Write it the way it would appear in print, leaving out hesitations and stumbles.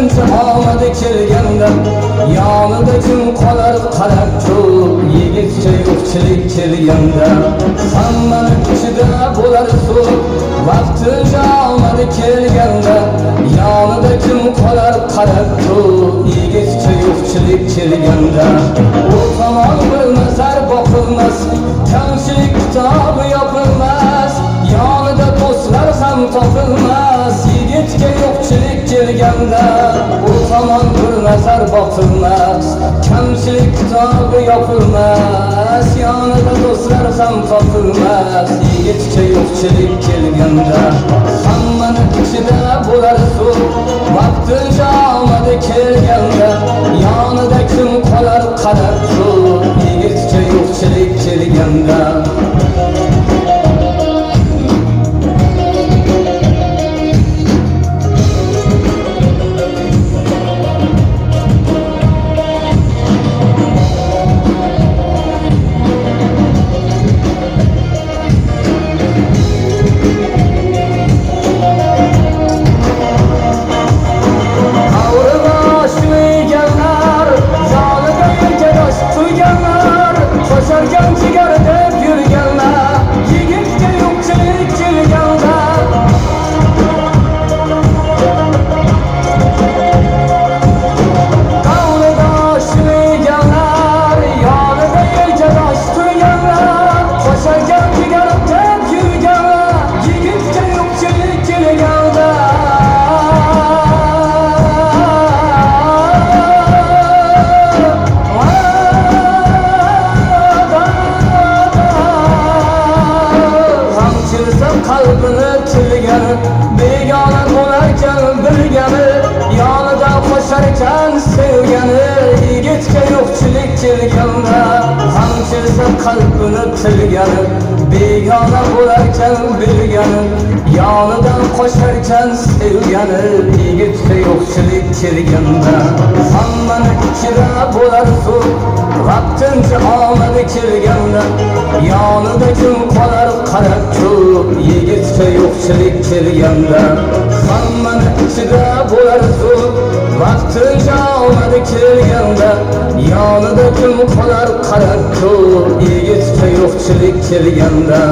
vaqtincha omadi kelganda yonida kim qolar qarab turib, yigitcha yo'qchilik kelganda hammani ichida bo'lar so'z. Vaqtincha omadi kelganda yonida kim qolar qarab turib, yigitcha yo'qchilik kelganda u tomon bir nazar boqilmas, kamchilik kitobi yopilmas, yonida do'stlar ham topilmas. Yigitga yo'qchilik kelganda u tomon bir nazar boqilmas, kamchilik kitobi yopilmas, yonida do'stlar ham topilmas. Yigitga yo'qchilik kelganda hammani ichida bo'lar so'z. Vaqtincha omadi kelganda yonida kim qolar qarab turib, yigitga yo'qchilik kelganda qalbini tilgani, begona bo'larkan bilgani, yonida qo'sharkan sevgani. Yigitga yo'qchilik kelganda hamchilsa qalbini tilgani, begona bo'larkan bilgani, yonidan qo'sharkan sevgani. Yigitga yo'qchilik kelganda hammani ichida bo'lar so'z. Vaqtincha omadi kelganda yonida kim qolar qarab turib, yigitga yo'qchilik kelganda hammani ichida bo'lar so'z. Vaqtincha omadi kelganda yonida kim qolar qarab turib, yigitga yo'qchilik kelganda